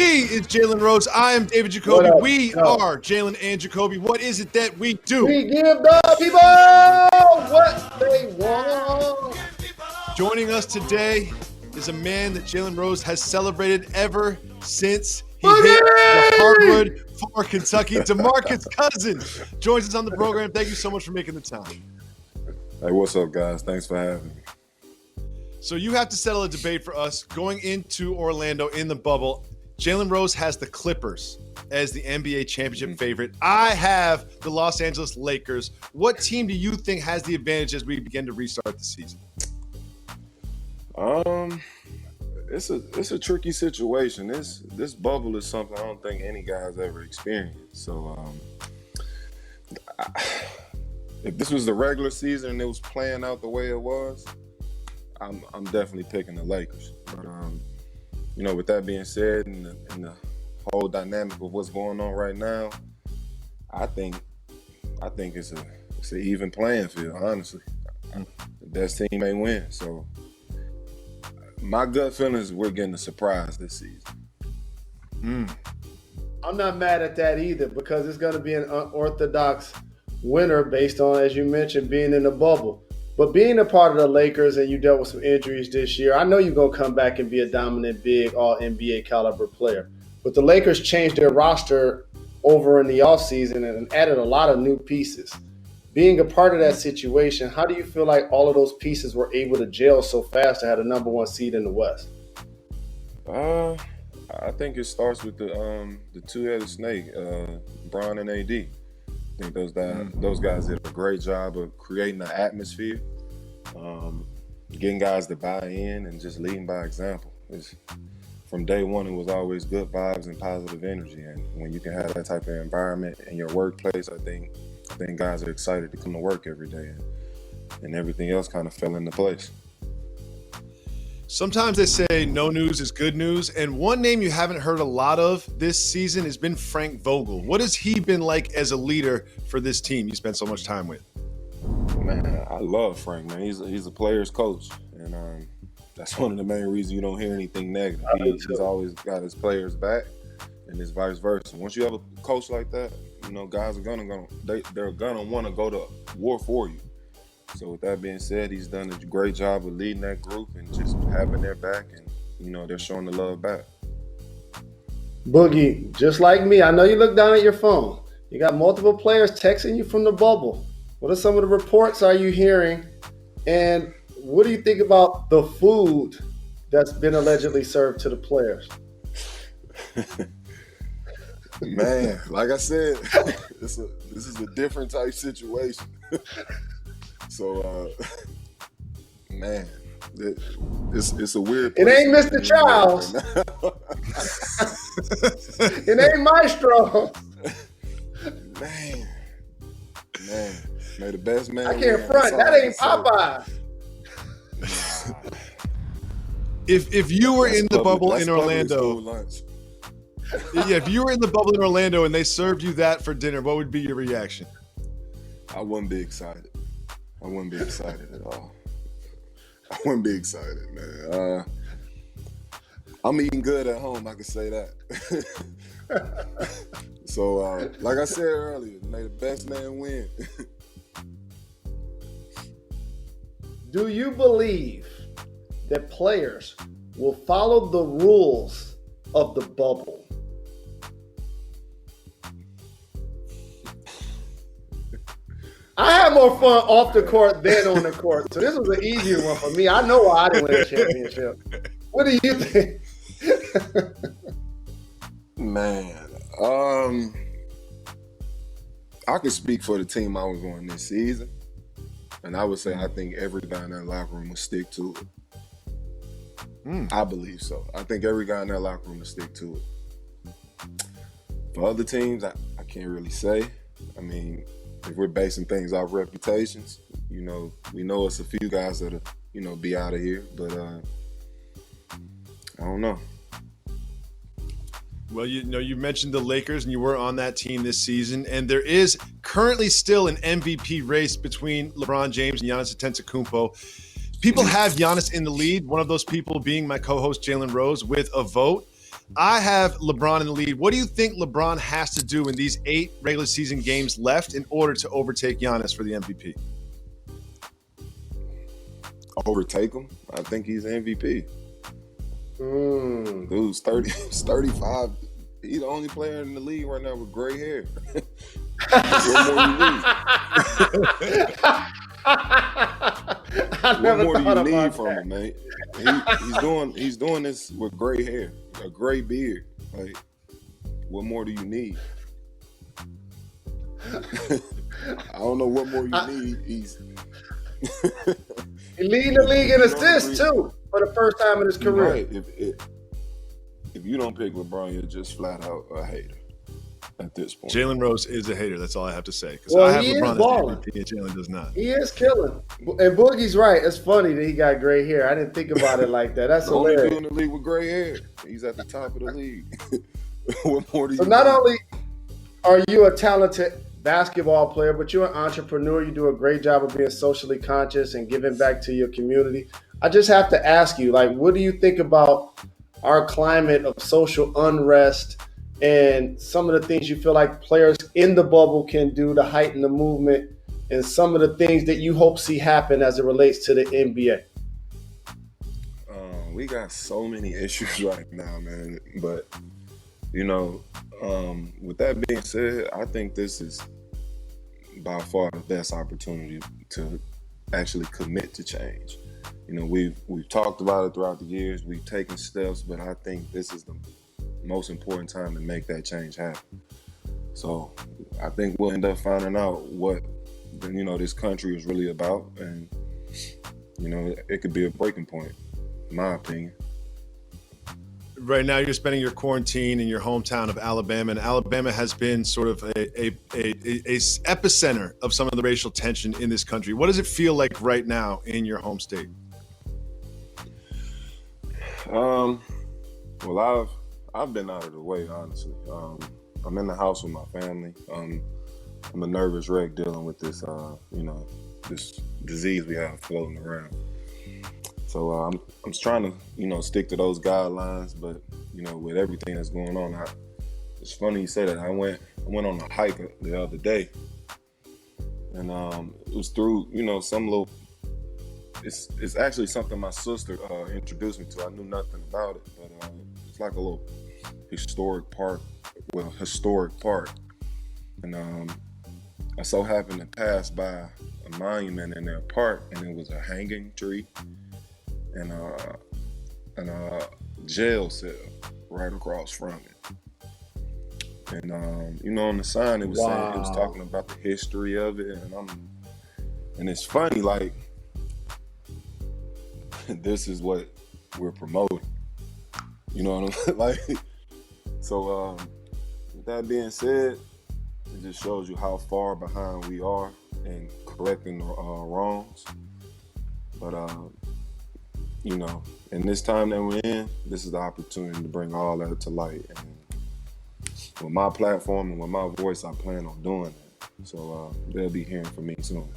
He is Jalen Rose. I am David Jacoby. We are Jalen and Jacoby. What is it that we do? We give the people what they want. Joining us today is a man that Jalen Rose has celebrated ever since he hit the hardwood for Kentucky. DeMarcus Cousins joins us on the program. Thank you so much for making the time. Hey, what's up, guys? Thanks for having me. So you have to settle a debate for us going into Orlando in the bubble. Jalen Rose has the Clippers as the NBA championship favorite. I have the Los Angeles Lakers. What team do you think has the advantage as we begin to restart the season? It's a tricky situation. This bubble is something I don't think any guy's ever experienced. So, if this was the regular season and it was playing out the way it was, I'm definitely picking the Lakers. But with that being said, and the whole dynamic of what's going on right now, I think it's an even playing field. Honestly, the best team may win. So my gut feeling is we're getting a surprise this season. I'm not mad at that either because it's going to be an unorthodox winner based on, as you mentioned, being in the bubble. But being a part of the Lakers and you dealt with some injuries this year, I know you're going to come back and be a dominant, big, all-NBA caliber player. But the Lakers changed their roster over in the offseason and added a lot of new pieces. Being a part of that situation, how do you feel like all of those pieces were able to gel so fast to have the number one seed in the West? I think it starts with the two-headed snake, Bron and AD. I think those guys did a great job of creating an atmosphere, getting guys to buy in and just leading by example. From day one, it was always good vibes and positive energy. And when you can have that type of environment in your workplace, I think guys are excited to come to work every day, and everything else kind of fell into place. Sometimes they say no news is good news, and one name you haven't heard a lot of this season has been Frank Vogel. What has he been like as a leader for this team you spent so much time with? Man, I love Frank, man. He's a player's coach, and that's one of the main reasons you don't hear anything negative. He's always got his players back, and it's vice versa. Once you have a coach like that, guys are they're gonna want to go to war for you. So with that being said, he's done a great job of leading that group and just having their back, and they're showing the love back. Boogie, just like me, I know you look down at your phone. You got multiple players texting you from the bubble. What are some of the reports are you hearing? And what do you think about the food that's been allegedly served to the players? Man, like I said, this is a different type situation. So, man, it's a weird place. It ain't Mr. Charles. It ain't Maestro. Man, may the best man. I can't front. That ain't Popeye. If you were in the bubble in Orlando, if you were in the bubble in Orlando and they served you that for dinner, what would be your reaction? I wouldn't be excited. I wouldn't be excited at all. I wouldn't be excited, man. I'm eating good at home, I can say that. So, like I said earlier, may the best man win. Do you believe that players will follow the rules of the bubble? I had more fun off the court than on the court, so this was an easier one for me. I know why I didn't win a championship. What do you think? Man, I could speak for the team I was on this season, and I would say I think every guy in that locker room will stick to it. I believe so. I think every guy in that locker room will stick to it. For other teams, I can't really say. I mean, if we're basing things off reputations, we know it's a few guys that'll, be out of here, but I don't know. Well, you mentioned the Lakers, and you were on that team this season, and there is currently still an MVP race between LeBron James and Giannis Antetokounmpo. People have Giannis in the lead, one of those people being my co-host Jalen Rose with a vote. I have LeBron in the lead. What do you think LeBron has to do in these 8 regular season games left in order to overtake Giannis for the MVP? Overtake him? I think he's MVP. Mm. Dude's 35. He's the only player in the league right now with gray hair. What more do you need from him, man? He's doing this with gray hair, a gray beard. Like, what more do you need? I don't know what more you need. He's he leading the league in assists too for the first time in his career. Right. If you don't pick LeBron, you're just flat out a hater at this point. Jalen Rose is a hater. That's all I have to say. Because Well, I have he is LeBron as balling. MVP and Jalen does not. He is killing. And Boogie's right. It's funny that he got gray hair. I didn't think about it like that. That's The only dude hilarious. in the league with gray hair. He's at the top of the league. What more do you So not need? only are you a talented basketball player, but you're an entrepreneur. You do a great job of being socially conscious and giving back to your community. I just have to ask you, like, what do you think about our climate of social unrest and some of the things you feel like players in the bubble can do to heighten the movement and some of the things that you hope see happen as it relates to the NBA? We got so many issues right now, man. But, you know, with that being said, I think this is by far the best opportunity to actually commit to change. You know, we've talked about it throughout the years. We've taken steps, but I think this is the most important time to make that change happen. So I think we'll end up finding out what, you know, this country is really about. And, you know, it could be a breaking point, in my opinion. Right now, you're spending your quarantine in your hometown of Alabama, and Alabama has been sort of a epicenter of some of the racial tension in this country. What does it feel like right now in your home state? Well, I've been out of the way, honestly. I'm in the house with my family. I'm a nervous wreck dealing with this, you know, this disease we have floating around. So I'm trying to, you know, stick to those guidelines. But, you know, with everything that's going on, it's funny you say that. I went on a hike the other day, and it was through, you know, some little. It's actually something my sister introduced me to. I knew nothing about it, but it's like a little historic park, and I so happened to pass by a monument in their park, and it was a hanging tree and a jail cell right across from it. And you know, on the sign it was saying, it was talking about the history of it, and it's funny, like, this is what we're promoting. You know what I'm like? So with that being said, it just shows you how far behind we are in correcting the wrongs. But you know, in this time that we're in, this is the opportunity to bring all that to light. And with my platform and with my voice, I plan on doing that. So they'll be hearing from me soon.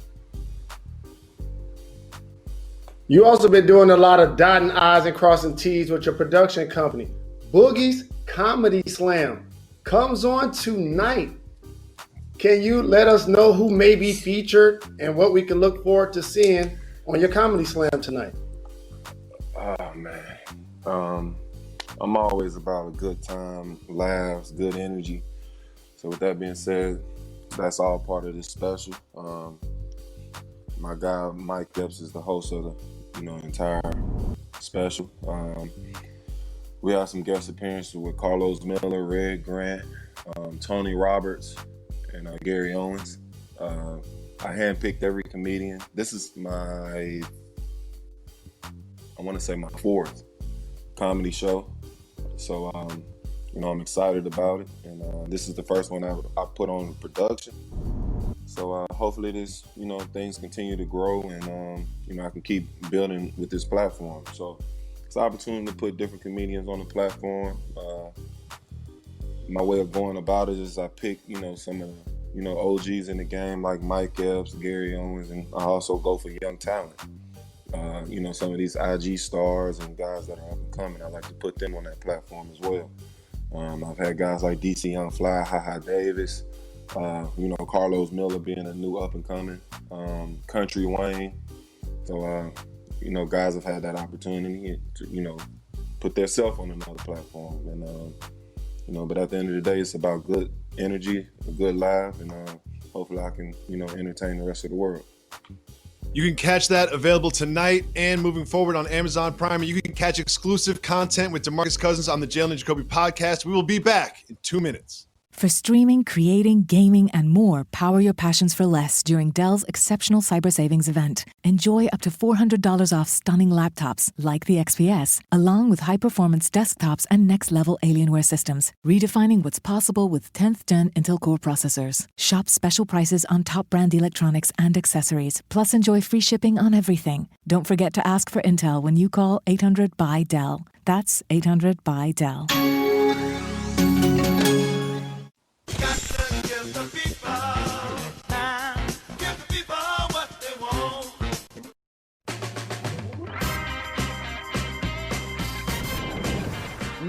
You also been doing a lot of dotting I's and crossing T's with your production company. Boogie's Comedy Slam comes on tonight. Can you let us know who may be featured and what we can look forward to seeing on your Comedy Slam tonight? Oh, man. I'm always about a good time, laughs, good energy. So with that being said, that's all part of this special. My guy, Mike Epps, is the host of the, you know, entire special. We have some guest appearances with Carlos Miller, Red Grant, Tony Roberts, and Gary Owens. I handpicked every comedian. This is my 4th comedy show. So, you know, I'm excited about it. And this is the first one I put on production. So hopefully this, you know, things continue to grow and, you know, I can keep building with this platform. So it's an opportunity to put different comedians on the platform. My way of going about it is I pick, you know, some of the, you know, OGs in the game like Mike Epps, Gary Owens, and I also go for young talent. some of these IG stars and guys that are up and coming. I like to put them on that platform as well. I've had guys like DC Young Fly, Haha Davis, Carlos Miller being a new up and coming, Country Wayne. So, guys have had that opportunity to, put themselves on another platform. And, but at the end of the day, it's about good energy, a good laugh, and hopefully I can, entertain the rest of the world. You can catch that available tonight and moving forward on Amazon Prime. And you can catch exclusive content with DeMarcus Cousins on the Jalen Jacoby podcast. We will be back in 2 minutes. For streaming, creating, gaming, and more, power your passions for less during Dell's exceptional cyber savings event. Enjoy up to $400 off stunning laptops like the XPS, along with high-performance desktops and next-level Alienware systems, redefining what's possible with 10th Gen Intel Core processors. Shop special prices on top brand electronics and accessories, plus enjoy free shipping on everything. Don't forget to ask for Intel when you call 800-BY-DELL. That's 800-BY-DELL.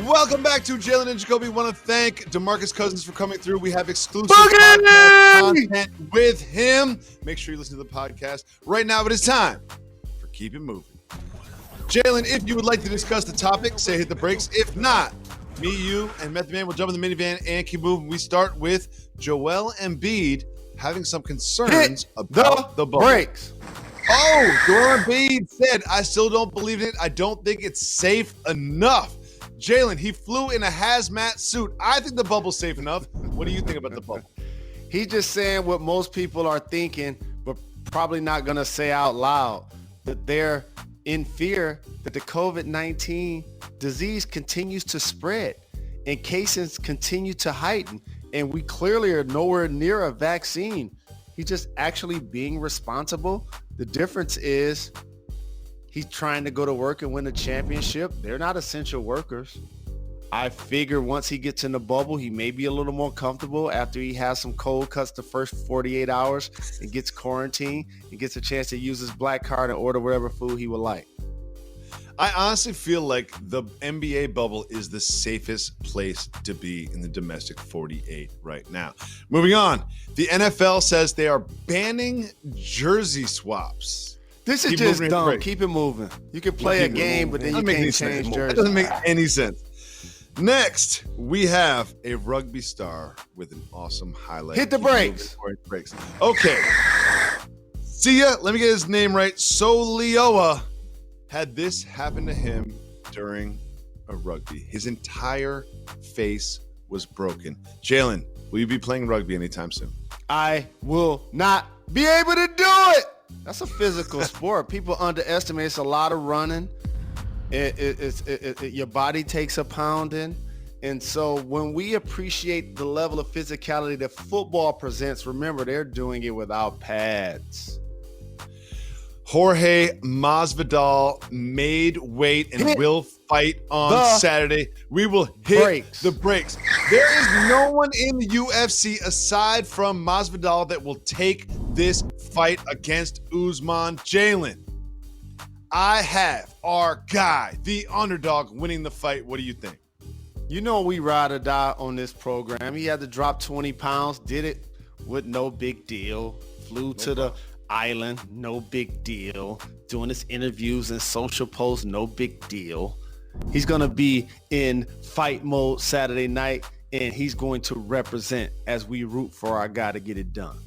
Welcome back to Jalen and Jacoby. Want to thank DeMarcus Cousins for coming through. We have exclusive podcast content with him. Make sure you listen to the podcast right now. But it's time for Keep It Moving. Jalen, if you would like to discuss the topic, say hit the brakes. If not, me, you, and Method Man will jump in the minivan and keep moving. We start with Joel Embiid having some concerns about the bubble. Brakes. Oh, Joel Embiid said, I still don't believe in it. I don't think it's safe enough. Jalen, he flew in a hazmat suit. I think the bubble's safe enough. What do you think about the bubble? He's just saying what most people are thinking, but probably not going to say out loud, that they're in fear that the COVID-19 disease continues to spread and cases continue to heighten. And we clearly are nowhere near a vaccine. He's just actually being responsible. The difference is he's trying to go to work and win a championship. They're not essential workers. I figure once he gets in the bubble, he may be a little more comfortable after he has some cold cuts the first 48 hours and gets quarantined and gets a chance to use his black card and order whatever food he would like. I honestly feel like the NBA bubble is the safest place to be in the domestic 48 right now. Moving on, the NFL says they are banning jersey swaps. This is just dumb. Keep it moving. You can play a game, but then you can't change jerseys. That doesn't make any sense. Next, we have a rugby star with an awesome highlight. Hit the brakes. Okay. See ya. Let me get his name right. Solioa had this happen to him during a rugby. His entire face was broken. Jalen, will you be playing rugby anytime soon? I will not be able to do it. That's a physical sport. People underestimate it's a lot of running. Your body takes a pounding. And so when we appreciate the level of physicality that football presents, remember, they're doing it without pads. Jorge Masvidal made weight and will fight on Saturday. We will hit the brakes. There is no one in the UFC aside from Masvidal that will take this fight against Usman. Jalen, I have our guy, the underdog, winning the fight. What do you think? You know we ride or die on this program. He had to drop 20 pounds, did it with no big deal, flew to the island, no big deal, doing his interviews and social posts, no big deal. He's going to be in fight mode Saturday night, and he's going to represent as we root for our guy to get it done.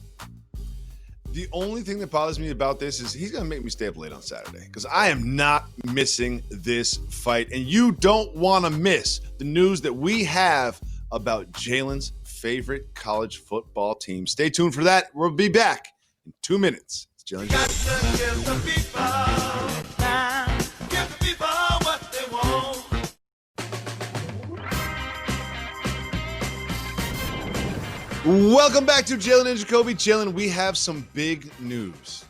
The only thing that bothers me about this is he's going to make me stay up late on Saturday because I am not missing this fight. And you don't want to miss the news that we have about Jalen's favorite college football team. Stay tuned for that. We'll be back in 2 minutes. It's Jalen Jacoby. Welcome back to Jalen and Jacoby. Jalen, we have some big news.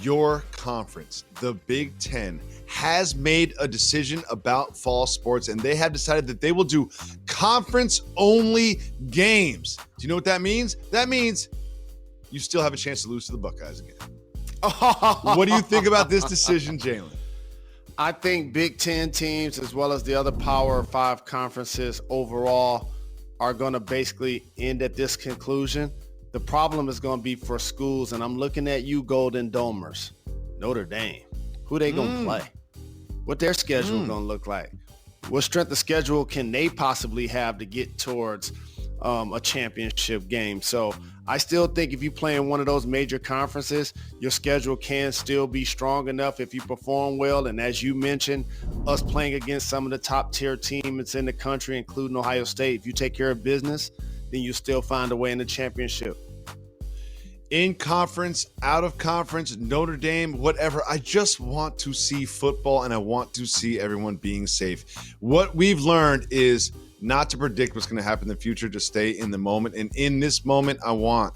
Your conference, the Big Ten, has made a decision about fall sports, and they have decided that they will do conference-only games. Do you know what that means? That means you still have a chance to lose to the Buckeyes again. What do you think about this decision, Jalen? I think Big Ten teams, as well as the other Power 5 conferences overall, are going to basically end at this conclusion. The problem is going to be for schools, and I'm looking at you, Golden Domers, Notre Dame. Who they going to play? What their schedule going to look like? What strength of schedule can they possibly have to get towards a championship game? So I still think if you play in one of those major conferences, your schedule can still be strong enough if you perform well. And as you mentioned, us playing against some of the top tier teams in the country, including Ohio State, if you take care of business, then you still find a way in the championship. In conference, out of conference, Notre Dame, whatever. I just want to see football, and I want to see everyone being safe. What we've learned is not to predict what's going to happen in the future, to stay in the moment. And in this moment, I want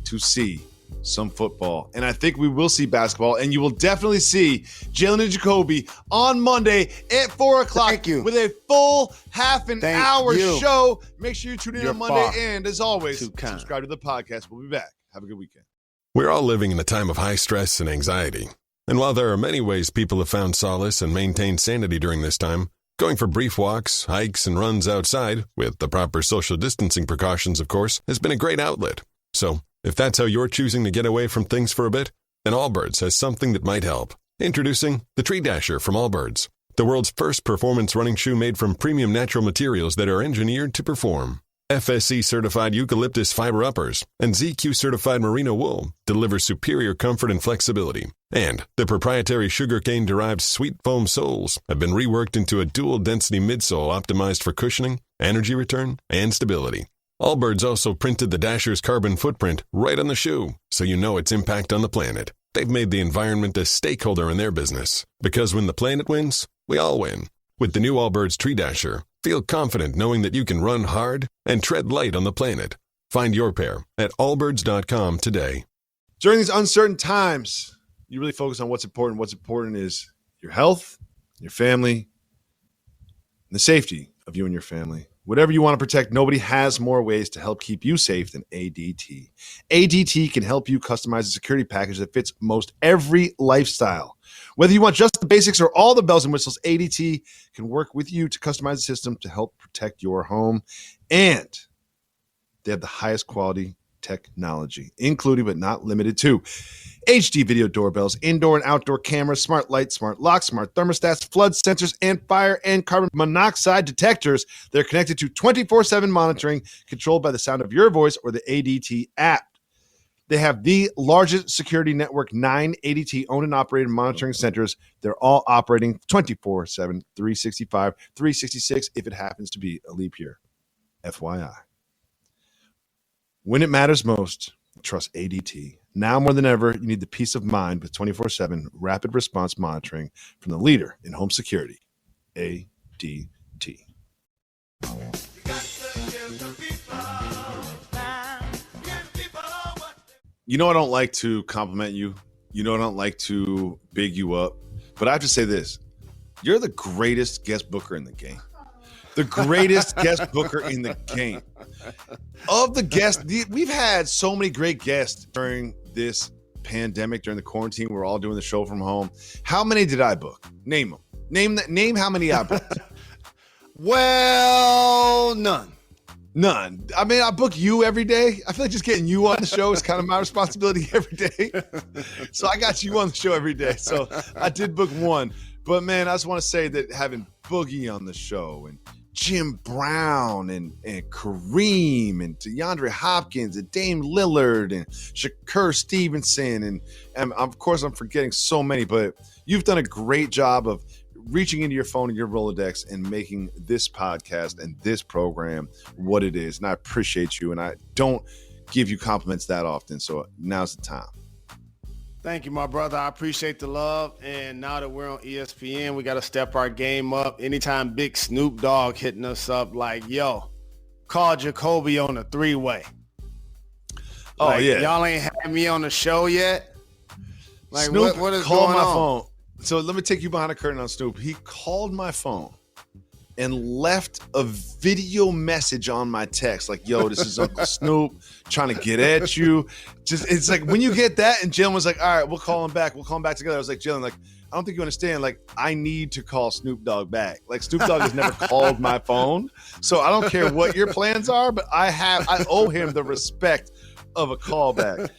to see some football. And I think we will see basketball, and you will definitely see Jalen Jacoby on Monday at 4 o'clock with a full half an hour show. Make sure you tune in on Monday. And as always, subscribe to the podcast. We'll be back. Have a good weekend. We're all living in a time of high stress and anxiety. And while there are many ways people have found solace and maintained sanity during this time, going for brief walks, hikes, and runs outside, with the proper social distancing precautions, of course, has been a great outlet. So, if that's how you're choosing to get away from things for a bit, then Allbirds has something that might help. Introducing the Tree Dasher from Allbirds, the world's first performance running shoe made from premium natural materials that are engineered to perform. FSC-certified eucalyptus fiber uppers and ZQ-certified merino wool deliver superior comfort and flexibility. And the proprietary sugarcane-derived sweet foam soles have been reworked into a dual-density midsole optimized for cushioning, energy return, and stability. Allbirds also printed the Dasher's carbon footprint right on the shoe, so you know its impact on the planet. They've made the environment a stakeholder in their business, because when the planet wins, we all win. With the new Allbirds Tree Dasher, feel confident knowing that you can run hard and tread light on the planet. Find your pair at allbirds.com today. During these uncertain times, you really focus on what's important. What's important is your health, your family, and the safety of you and your family. Whatever you want to protect, nobody has more ways to help keep you safe than ADT. ADT can help you customize a security package that fits most every lifestyle. Whether you want just the basics or all the bells and whistles, ADT can work with you to customize a system to help protect your home. And they have the highest quality technology, including but not limited to HD video doorbells, indoor and outdoor cameras, smart lights, smart locks, smart thermostats, flood sensors, and fire and carbon monoxide detectors. They're connected to 24/7 monitoring, controlled by the sound of your voice or the ADT app. They have the largest security network, 9 ADT owned and operated monitoring centers. They're all operating 24/7, 365, 366 if it happens to be a leap year. FYI. When it matters most, trust ADT. Now more than ever, you need the peace of mind with 24/7 rapid response monitoring from the leader in home security, ADT. You know I don't like to compliment you. You know I don't like to big you up. But I have to say this. You're the greatest guest booker in the game. The greatest guest booker in the game. Of the guests, we've had so many great guests during this pandemic, during the quarantine. We're all doing the show from home. How many did I book? Name them. Name how many I booked. Well, none. None. I mean, I book you every day. I feel like just getting you on the show is kind of my responsibility every day. So I got you on the show every day. So I did book one. But, man, I just want to say that having Boogie on the show and Jim Brown and Kareem and DeAndre Hopkins and Dame Lillard and Shakur Stevenson and of course I'm forgetting so many, but you've done a great job of reaching into your phone and your Rolodex and making this podcast and this program what it is. And I appreciate you, and I don't give you compliments that often, so now's the time. Thank you, my brother. I appreciate the love. And now that we're on ESPN, we got to step our game up. Anytime Big Snoop Dogg hitting us up like, yo, call Jacoby on a 3-way. Oh, like, yeah. Y'all ain't had me on the show yet? Like, Snoop what is called going my on? phone. So let me take you behind the curtain on Snoop. He called my phone and left a video message on my text like, yo, this is Uncle Snoop trying to get at you. Just it's like when you get that, and Jalen was like, all right, we'll call him back. We'll call him back together. I was like, Jalen, like, I don't think you understand. Like, I need to call Snoop Dogg back. Like, Snoop Dogg has never called my phone. So I don't care what your plans are, but I owe him the respect of a callback.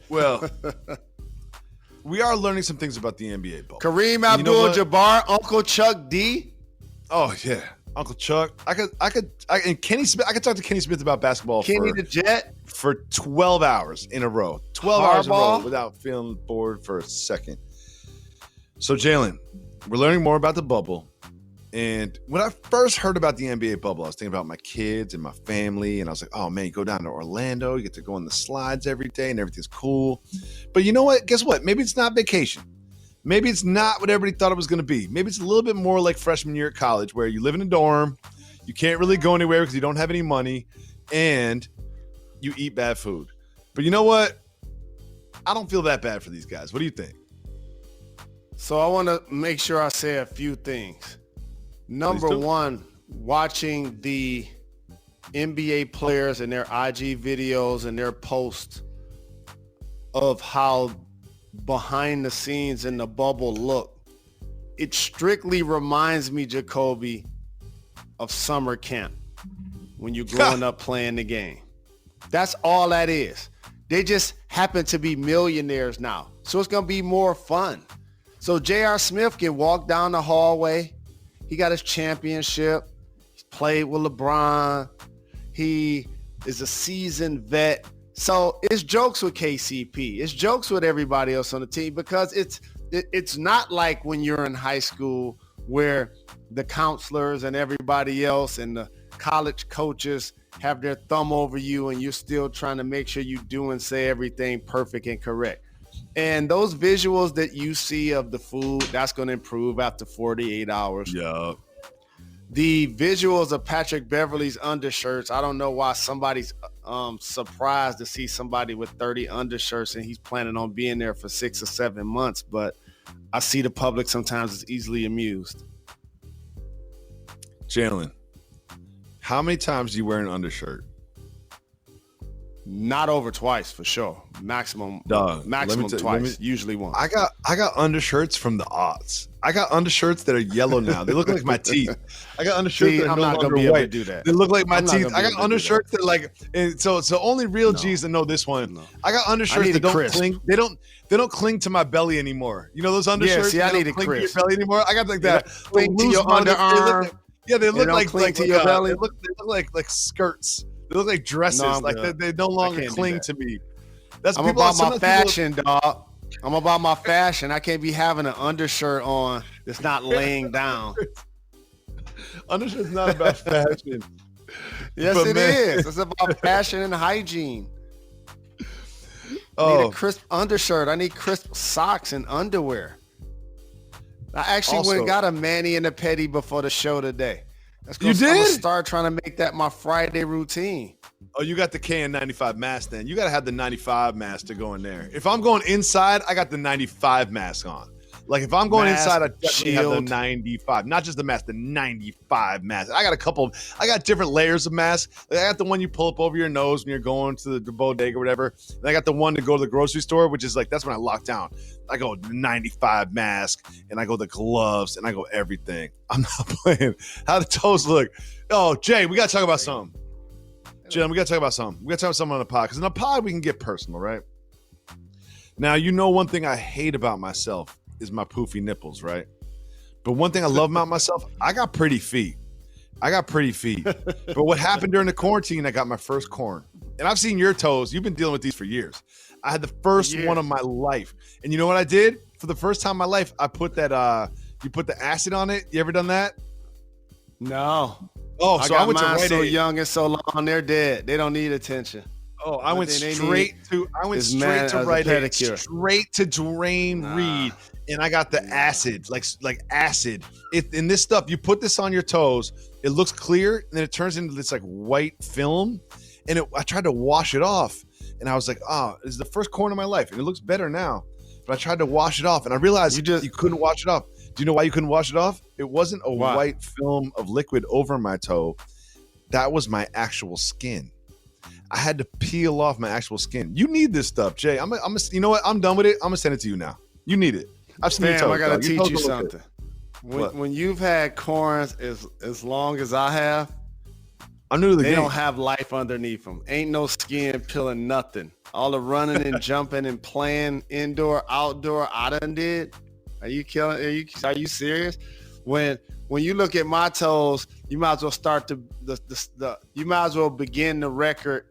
Well, we are learning some things about the NBA bubble. Kareem Abdul-Jabbar, Uncle Chuck D. Oh yeah, Uncle Chuck. And Kenny Smith. I could talk to Kenny Smith about basketball. Kenny the Jet for 12 hours in a row. 12 hours in a row without feeling bored for a second. So Jalen, we're learning more about the bubble. And when I first heard about the NBA bubble, I was thinking about my kids and my family. And I was like, oh man, you go down to Orlando, you get to go on the slides every day and everything's cool. But you know what? Guess what? Maybe it's not vacation. Maybe it's not what everybody thought it was going to be. Maybe it's a little bit more like freshman year at college where you live in a dorm, you can't really go anywhere because you don't have any money, and you eat bad food. But you know what? I don't feel that bad for these guys. What do you think? So I want to make sure I say a few things. Number one, watching the NBA players and their IG videos and their posts of how behind the scenes in the bubble look, it strictly reminds me, Jacoby, of summer camp when you're growing up playing the game. That's all that is. They just happen to be millionaires now. So it's going to be more fun. So J.R. Smith can walk down the hallway. He got his championship. He's played with LeBron. He is a seasoned vet. So it's jokes with KCP. It's jokes with everybody else on the team because it's not like when you're in high school where the counselors and everybody else and the college coaches have their thumb over you and you're still trying to make sure you do and say everything perfect and correct. And those visuals that you see of the food, that's going to improve after 48 hours. Yeah. The visuals of Patrick Beverley's undershirts, I don't know why somebody's surprised to see somebody with 30 undershirts and he's planning on being there for 6 or 7 months, but I see the public sometimes is easily amused. Jalen, how many times do you wear an undershirt? Not over twice for sure. Maximum twice. Usually one. I got undershirts from the aughts. I got undershirts that are yellow now. They look like my teeth. I got undershirts that are no longer white. To do that. They look like my teeth. I got undershirts that like, and so only real G's that know this one. No. I got undershirts that don't cling. They don't cling to my belly anymore. You know those undershirts? Yeah, see, I need a cling to your belly anymore. I got like that. Cling to your underarm. They look like to your belly. They look like skirts. They look like dresses. No, they no longer cling to me. I'm about my fashion, dog. I'm about my fashion. I can't be having an undershirt on that's not laying down. Undershirt's not about fashion. Yes, it is. It's about fashion and hygiene. I need a crisp undershirt. I need crisp socks and underwear. I actually went and got a mani and a pedi before the show today. You did? I'm gonna start trying to make that my Friday routine. Oh, you got the KN95 mask then. You got to have the 95 mask to go in there. If I'm going inside, I got the 95 mask on. Like if I'm going inside, I definitely have the 95. Not just the mask, the 95 mask. I got different layers of masks. Like I got the one you pull up over your nose when you're going to the bodega or whatever. And I got the one to go to the grocery store, which is like, that's when I lock down. I go 95 mask and I go the gloves and I go everything. I'm not playing. How the toes look. Oh, Jay, we got to talk about something. Jim, we got to talk about something. We got to talk about something on the pod. Because in the pod, we can get personal, right? Now, you know one thing I hate about myself is my poofy nipples, right? But one thing I love about myself, I got pretty feet. But what happened during the quarantine, I got my first corn. And I've seen your toes. You've been dealing with these for years. I had the first one of my life. And you know what I did? For the first time in my life, I put that, you put the acid on it. You ever done that? No. Oh, so I went to Rite Aid. So young and so long, they're dead. They don't need attention. Oh, I went straight to Rite Aid, straight to Dwayne Reed, and I got the acid, like acid. In this stuff, you put this on your toes, it looks clear, and then it turns into this like white film. And I tried to wash it off, and I was like, oh, this is the first corn of my life, and it looks better now. But I tried to wash it off, and I realized you couldn't wash it off. Do you know why you couldn't wash it off? It wasn't a Why? white film of liquid over my toe. That was my actual skin. I had to peel off my actual skin. You need this stuff, Jay. You know what? I'm done with it. I'm gonna send it to you now. You need it. I've seen your Fam, toes, I gotta dog. Your teach toes you look something. What? When you've had corns as long as I have, good. I'm new to the they game. don't have life underneath them. Ain't no skin peeling nothing. All the running and jumping and playing indoor, outdoor, I done did. Are you killing? Are you serious? When you look at my toes, you might as well start you might as well begin the record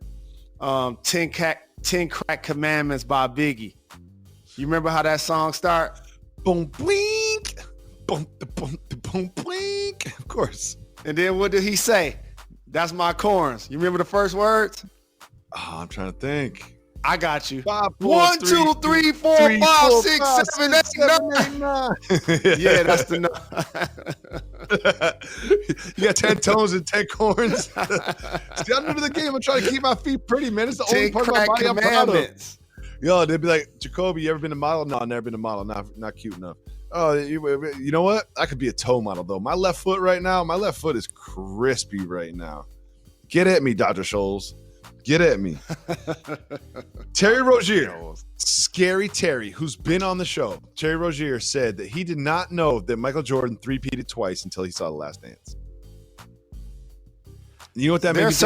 10 Crack Commandments by Biggie. You remember how that song start? Boom, blink. Boom, boom, boom, blink. Of course. And then what did he say? That's my corns. You remember the first words? Oh, I'm trying to think. I got you. 5, 4, 1, 2, 3, 4, 5, 6, 7, 8, 9. Yeah, that's the You got 10 toes and 10 corns. See, I'm new to the game. I'm trying to keep my feet pretty, man. It's the only 10 part of my Crack body I'm proud of. Commandments. Yo, they'd be like, Jacoby, you ever been a model? No, I've never been a model. Not cute enough. Oh, you know what? I could be a toe model, though. My left foot is crispy right now. Get at me, Dr. Scholes. Get at me. Terry Rozier, Scary Terry, who's been on the show. Terry Rozier said that he did not know that Michael Jordan three-peated twice until he saw The Last Dance. You know what that means?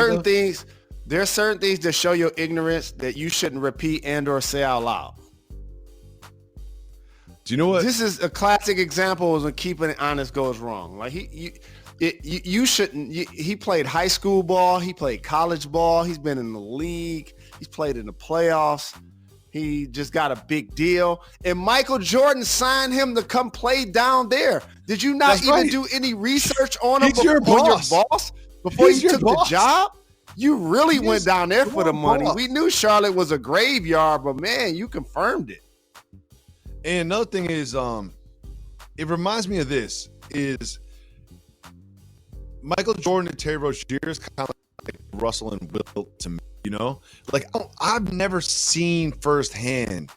There are certain things that show your ignorance that you shouldn't repeat and or say out loud. Do you know what? This is a classic example of when keeping it honest goes wrong. Like you shouldn't. He played high school ball. He played college ball. He's been in the league. He's played in the playoffs. He just got a big deal. And Michael Jordan signed him to come play down there. Did you not do any research on him He's your boss. Before He's you your took boss. the job? You really went down there for the money. boss. We knew Charlotte was a graveyard, but man, you confirmed it. And another thing is, it reminds me of this, is Michael Jordan and Terry Rozier is kind of like Russell and Wilt to me, you know? Like, I've never seen firsthand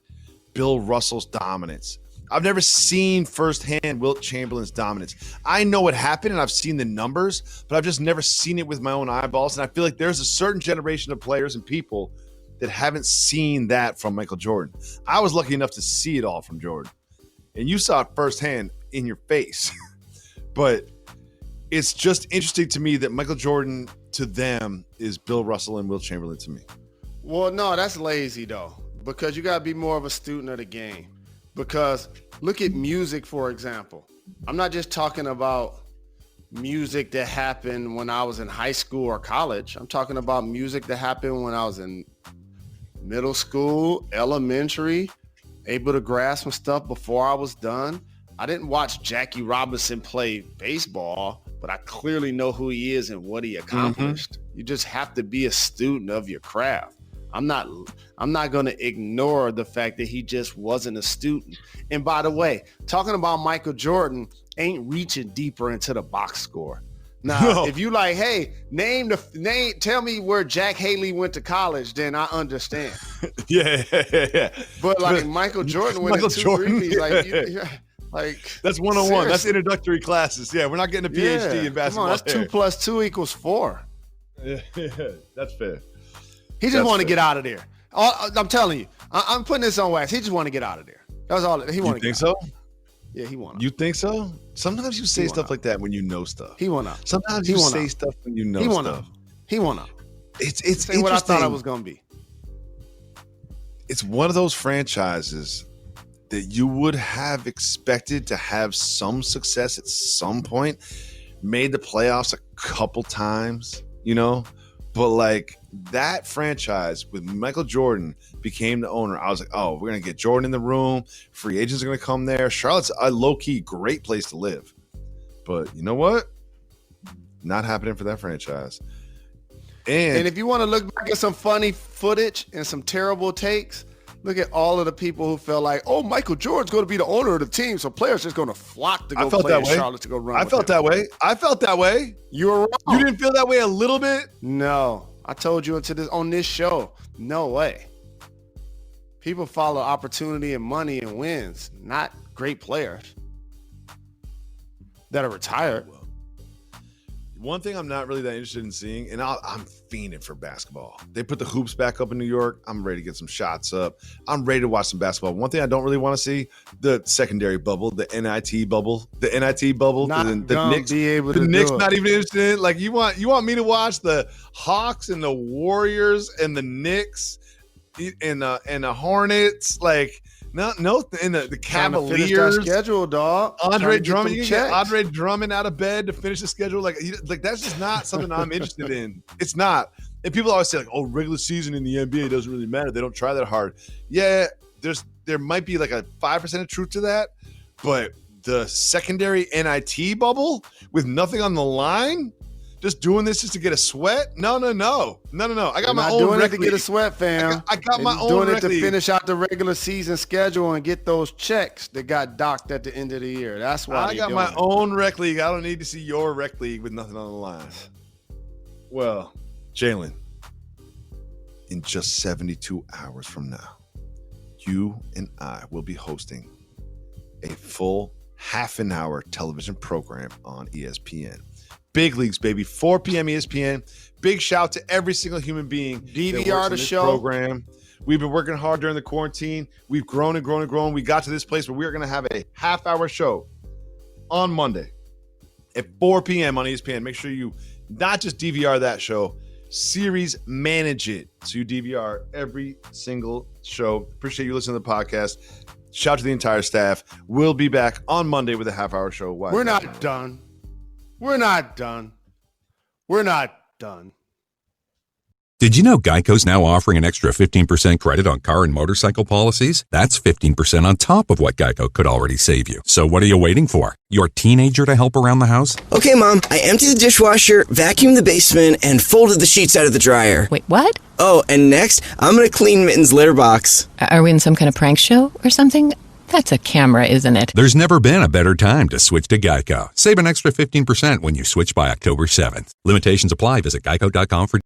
Bill Russell's dominance. I've never seen firsthand Wilt Chamberlain's dominance. I know what happened and I've seen the numbers, but I've just never seen it with my own eyeballs. And I feel like there's a certain generation of players and people that haven't seen that from Michael Jordan. I was lucky enough to see it all from Jordan. And you saw it firsthand in your face. But it's just interesting to me that Michael Jordan to them is Bill Russell and Wilt Chamberlain to me. Well, no, that's lazy though, because you got to be more of a student of the game. Because look at music, for example. I'm not just talking about music that happened when I was in high school or college. I'm talking about music that happened when I was in middle school, elementary, able to grasp some stuff before I was done. I didn't watch Jackie Robinson play baseball, but I clearly know who he is and what he accomplished. You just have to be a student of your craft. I'm not going to ignore the fact that he just wasn't a student. And by the way, talking about Michael Jordan ain't reaching deeper into the box score. Now, if you like, hey, tell me where Jack Haley went to college, then I understand. Yeah. But like Michael Jordan went to two threes, like that's 101. That's introductory classes. Yeah, we're not getting a PhD in basketball. Come on, that's 2 + 2 = 4. Yeah, that's fair. He just wanted to get out of there. I'm telling you, I'm putting this on wax. He just wanted to get out of there. That's all. He wanted. You think so? Yeah, he wanted. You think so? Sometimes you say stuff like that when you know stuff. He went out. Sometimes you say stuff when you know stuff. He went out. It's interesting. What I thought I was gonna be. It's one of those franchises that you would have expected to have some success at some point. Made the playoffs a couple times, you know, but like that franchise with Michael Jordan became the owner. I was like, oh, we're going to get Jordan in the room. Free agents are going to come there. Charlotte's a low-key great place to live. But you know what? Not happening for that franchise. And if you want to look back at some funny footage and some terrible takes, look at all of the people who felt like, oh, Michael Jordan's going to be the owner of the team, so players just going to flock to go play in Charlotte to go run. I felt that way. I felt that way. You were wrong. You didn't feel that way a little bit? No. I told you on this show, no way. People follow opportunity and money and wins, not great players. that are retired. One thing I'm not really that interested in seeing, and I'm fiending for basketball. They put the hoops back up in New York. I'm ready to get some shots up. I'm ready to watch some basketball. One thing I don't really want to see, the secondary bubble, the NIT bubble. The Knicks, be able the to Knicks do it. not even interested in. Like, you want me to watch the Hawks and the Warriors and the Knicks and the Hornets? Like, no, and the Trying to finish Cavaliers. that schedule, dog. Andre Trying to get Drummond, them you can get checks. Andre Drummond out of bed to finish the schedule. Like that's just not something I'm interested in. It's not. And people always say, like, oh, regular season in the NBA doesn't really matter. They don't try that hard. Yeah, there might be like a 5% of truth to that, but the secondary NIT bubble with nothing on the line, just doing this just to get a sweat? No. I got my own doing rec it to get a league. sweat, fam. I got my own doing it rec to league. finish out the regular season schedule and get those checks that got docked at the end of the year. That's why I got my own rec league. I don't need to see your rec league with nothing on the line. Well, Jalen, in just 72 hours from now, you and I will be hosting a full half an hour television program on ESPN. Big Leagues, baby. 4 p.m. ESPN. Big shout to every single human being that DVR works on the this show. program. We've been working hard during the quarantine. We've grown and grown and grown. We got to this place where we are going to have a half-hour show on Monday at 4 p.m. on ESPN. Make sure you not just DVR that show, series manage it. So you DVR every single show. Appreciate you listening to the podcast. Shout out to the entire staff. We'll be back on Monday with a half-hour show. Why? We're not done. We're not done. We're not done. Did you know Geico's now offering an extra 15% credit on car and motorcycle policies? That's 15% on top of what Geico could already save you. So what are you waiting for? Your teenager to help around the house? Okay, Mom, I emptied the dishwasher, vacuumed the basement, and folded the sheets out of the dryer. Wait, what? Oh, and next, I'm going to clean Mitten's litter box. Are we in some kind of prank show or something? That's a camera, isn't it? There's never been a better time to switch to Geico. Save an extra 15% when you switch by October 7th. Limitations apply. Visit geico.com for...